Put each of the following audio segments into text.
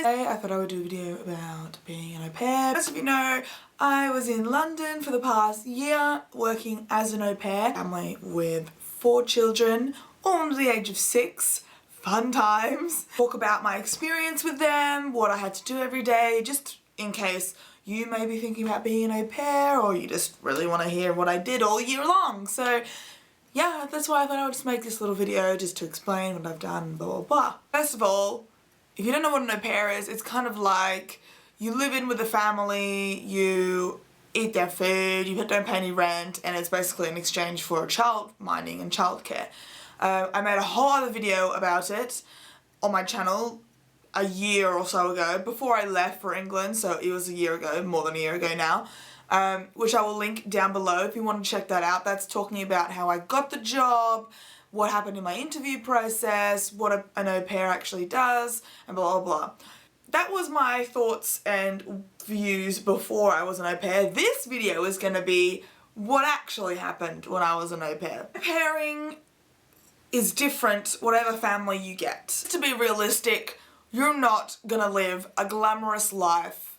Today I thought I would do a video about being an au pair. Most of you know I was in London for the past year working as an au pair. Family with 4 children, all under the age of 6. Fun times. Talk about my experience with them, what I had to do every day, just in case you may be thinking about being an au pair or you just really want to hear what I did all year long. So yeah, that's why I thought I would just make this little video just to explain what I've done, blah blah blah. First of all, if you don't know what an au pair is, it's kind of like you live in with a family, you eat their food, you don't pay any rent, and it's basically in exchange for child minding and childcare. I made a whole other video about it on my channel a year or so ago, before I left for England, so it was a year ago, more than a year ago now, which I will link down below if you want to check that out. That's talking about how I got the job, what happened in my interview process, what an au pair actually does, and blah blah blah. That was my thoughts and views before I was an au pair. This video is going to be what actually happened when I was an au pair. Au pairing is different whatever family you get. To be realistic, you're not gonna live a glamorous life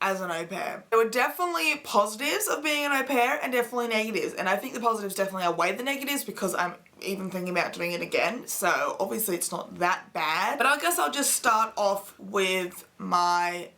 as an au pair. There were definitely positives of being an au pair and definitely negatives, and I think the positives definitely outweigh the negatives because I'm even thinking about doing it again, so obviously it's not that bad. But I guess I'll just start off with my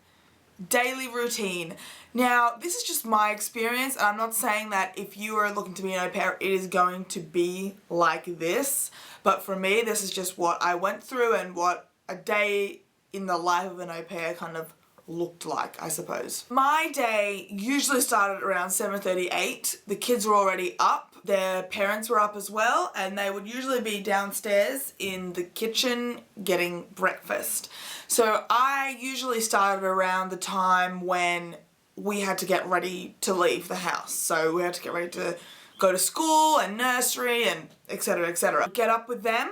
daily routine. Now, this is just my experience, and I'm not saying that if you are looking to be an au pair, it is going to be like this, but for me, this is just what I went through and what a day in the life of an au pair kind of looked like, I suppose. My day usually started around 7:38. The kids were already up, their parents were up as well, and they would usually be downstairs in the kitchen getting breakfast. So I usually started around the time when we had to get ready to leave the house. So we had to get ready to go to school and nursery and etc, etc. Get up with them,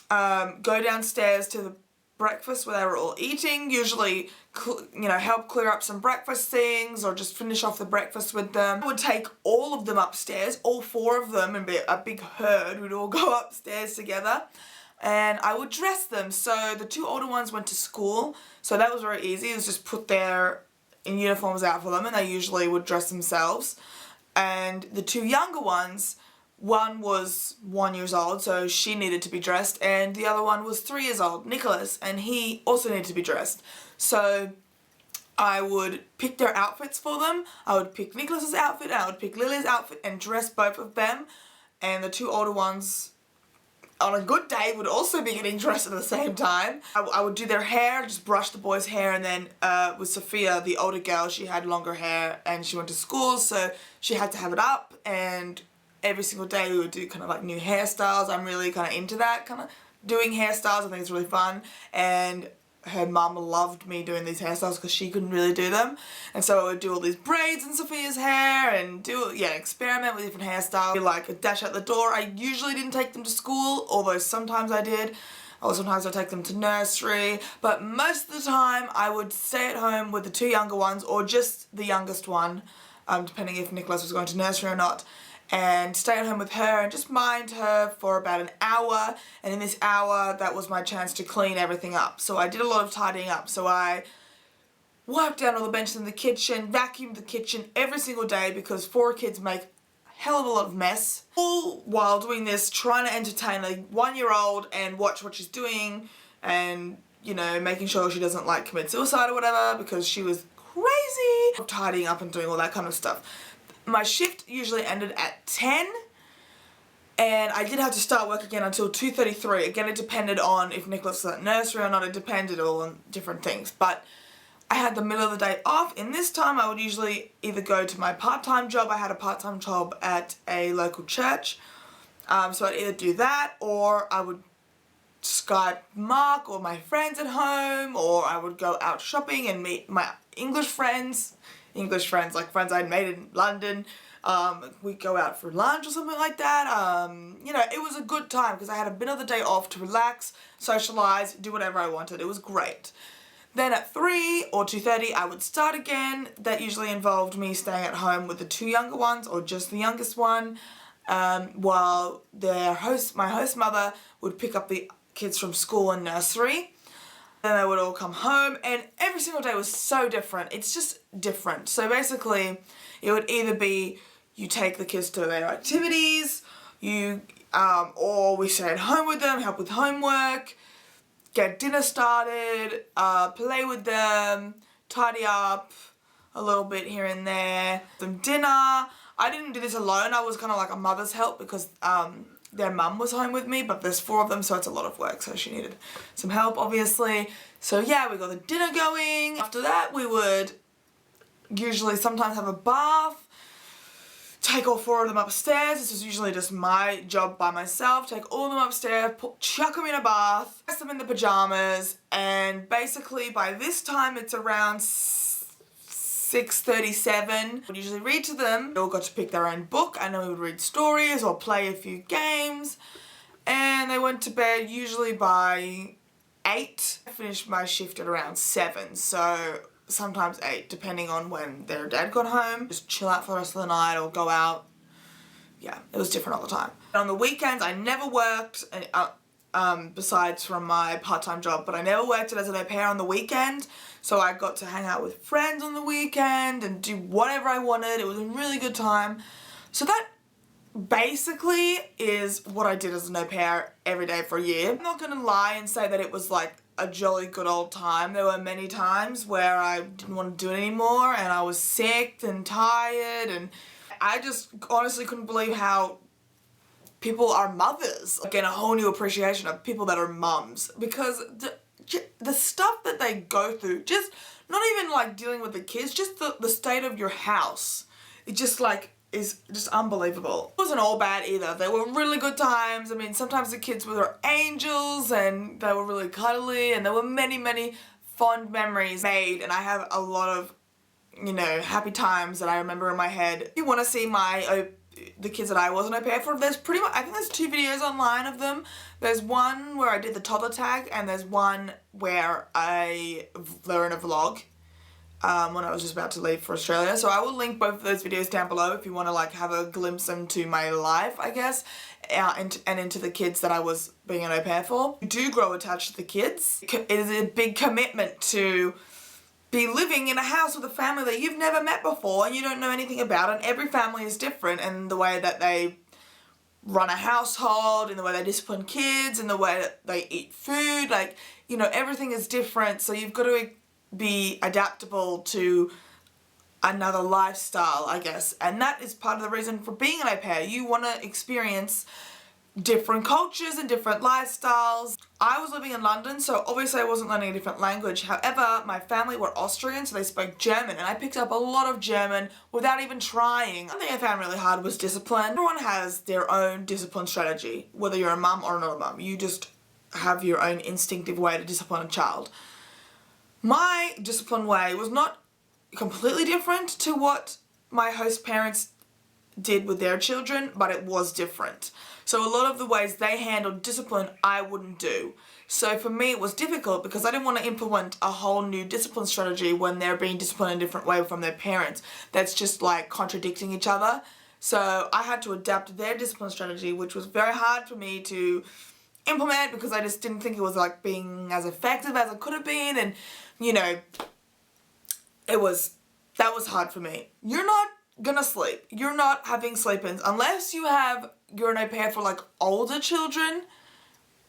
go downstairs to the breakfast where they were all eating, usually, you know, help clear up some breakfast things or just finish off the breakfast with them. I would take all of them upstairs, all 4 of them, and be a big herd. We'd all go upstairs together and I would dress them. So the 2 older ones went to school, so that was very easy. It was just put their uniforms out for them and they usually would dress themselves. And the 2 younger ones, one was 1 year old, so she needed to be dressed, and the other one was 3 years old, Nicholas, and he also needed to be dressed. So I would pick their outfits for them. I would pick Nicholas's outfit and I would pick Lily's outfit and dress both of them. And the 2 older ones, on a good day, would also be getting dressed at the same time. I would do their hair, just brush the boys' hair, and then with Sophia, the older girl, she had longer hair and she went to school, so she had to have it up, and every single day we would do kind of like new hairstyles. I'm really kind of into that, kind of doing hairstyles. I think it's really fun, and her mum loved me doing these hairstyles because she couldn't really do them, and so I would do all these braids in Sophia's hair and experiment with different hairstyles. Like a dash out the door. I usually didn't take them to school, although sometimes I did, or sometimes I'd take them to nursery, but most of the time I would stay at home with the 2 younger ones, or just the youngest one, depending if Nicholas was going to nursery or not, and stay at home with her and just mind her for about an hour. And in this hour, that was my chance to clean everything up. So I did a lot of tidying up. So I wiped down all the benches in the kitchen, vacuumed the kitchen every single day because 4 kids make a hell of a lot of mess. All while doing this, trying to entertain a 1-year-old and watch what she's doing, and, you know, making sure she doesn't like commit suicide or whatever because she was crazy. Tidying up and doing all that kind of stuff. My shift usually ended at 10, and I did have to start work again until 2:33. Again, it depended on if Nicholas was at nursery or not. It depended all on different things, but I had the middle of the day off. In this time, I would usually either go to my part-time job. I had a part-time job at a local church, so I'd either do that, or I would Skype Mark or my friends at home, or I would go out shopping and meet my English friends, like friends I'd made in London. We'd go out for lunch or something like that. You know, it was a good time because I had a bit of the day off to relax, socialise, do whatever I wanted. It was great. Then at 3 or 2:30 I would start again. That usually involved me staying at home with the 2 younger ones, or just the youngest one, while my host mother would pick up the kids from school and nursery. Then they would all come home, and every single day was so different. It's just different. So basically, it would either be you take the kids to their activities, or we stay at home with them, help with homework, get dinner started, play with them, tidy up a little bit here and there, some dinner. I didn't do this alone. I was kind of like a mother's help because their mum was home with me, but there's 4 of them, so it's a lot of work, so she needed some help, obviously. So yeah, we got the dinner going. After that, we would usually sometimes have a bath, take all 4 of them upstairs. This was usually just my job by myself. Take all of them upstairs, chuck them in a bath, dress them in the pajamas, and basically by this time it's around 6:37. We'd usually read to them. They all got to pick their own book, and then we would read stories or play a few games. And they went to bed usually by 8. I finished my shift at around 7, so sometimes 8, depending on when their dad got home. Just chill out for the rest of the night or go out. Yeah, it was different all the time. And on the weekends, I never worked, besides from my part-time job, but I never worked as an au pair on the weekend. So I got to hang out with friends on the weekend and do whatever I wanted. It was a really good time. So that basically is what I did as an au pair every day for a year. I'm not gonna lie and say that it was like a jolly good old time. There were many times where I didn't want to do it anymore and I was sick and tired, and I just honestly couldn't believe how people are mothers. Again, a whole new appreciation of people that are mums, because the stuff that they go through, just not even like dealing with the kids, just the state of your house, it just like is just unbelievable. It wasn't all bad either. They were really good times. I mean, sometimes the kids were angels and they were really cuddly, and there were many, many fond memories made, and I have a lot of, you know, happy times that I remember in my head. If you want to see the kids that I was an au pair for, there's pretty much, I think there's 2 videos online of them. There's one where I did the toddler tag, and there's one where they're in a vlog when I was just about to leave for Australia. So I will link both of those videos down below if you want to like have a glimpse into my life, I guess, and into the kids that I was being an au pair for. You do grow attached to the kids. It is a big commitment to be living in a house with a family that you've never met before and you don't know anything about, and every family is different in the way that they run a household, in the way they discipline kids, in the way that they eat food, like, you know, everything is different, so you've got to be adaptable to another lifestyle, I guess, and that is part of the reason for being an au pair. You want to experience different cultures and different lifestyles. I was living in London, so obviously I wasn't learning a different language. However, my family were Austrian, so they spoke German, and I picked up a lot of German without even trying. One thing I found really hard was discipline. Everyone has their own discipline strategy, whether you're a mum or not a mum. You just have your own instinctive way to discipline a child. My discipline way was not completely different to what my host parents did with their children, but it was different. So a lot of the ways they handled discipline, I wouldn't do. So for me, it was difficult because I didn't want to implement a whole new discipline strategy when they're being disciplined in a different way from their parents. That's just like contradicting each other. So I had to adapt their discipline strategy, which was very hard for me to implement because I just didn't think it was like being as effective as it could have been, and you know, that was hard for me. You're not gonna sleep. You're not having sleep-ins unless you're an au pair for like older children.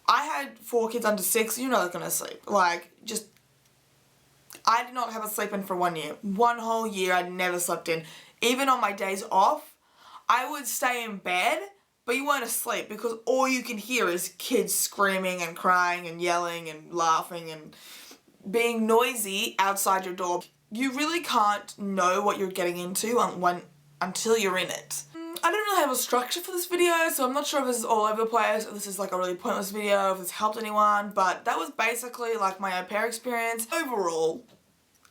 I had 4 kids under 6. You're not gonna sleep. Like, just, I did not have a sleep-in for 1 year. 1 whole year I never slept in. Even on my days off, I would stay in bed, but you weren't asleep because all you can hear is kids screaming and crying and yelling and laughing and being noisy outside your door. You really can't know what you're getting into until you're in it. I don't really have a structure for this video, so I'm not sure if this is all over the place, or this is like a really pointless video, if this helped anyone, but that was basically like my au pair experience. Overall,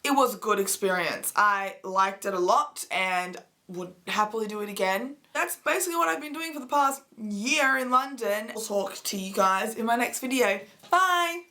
it was a good experience. I liked it a lot and would happily do it again. That's basically what I've been doing for the past year in London. I'll talk to you guys in my next video. Bye!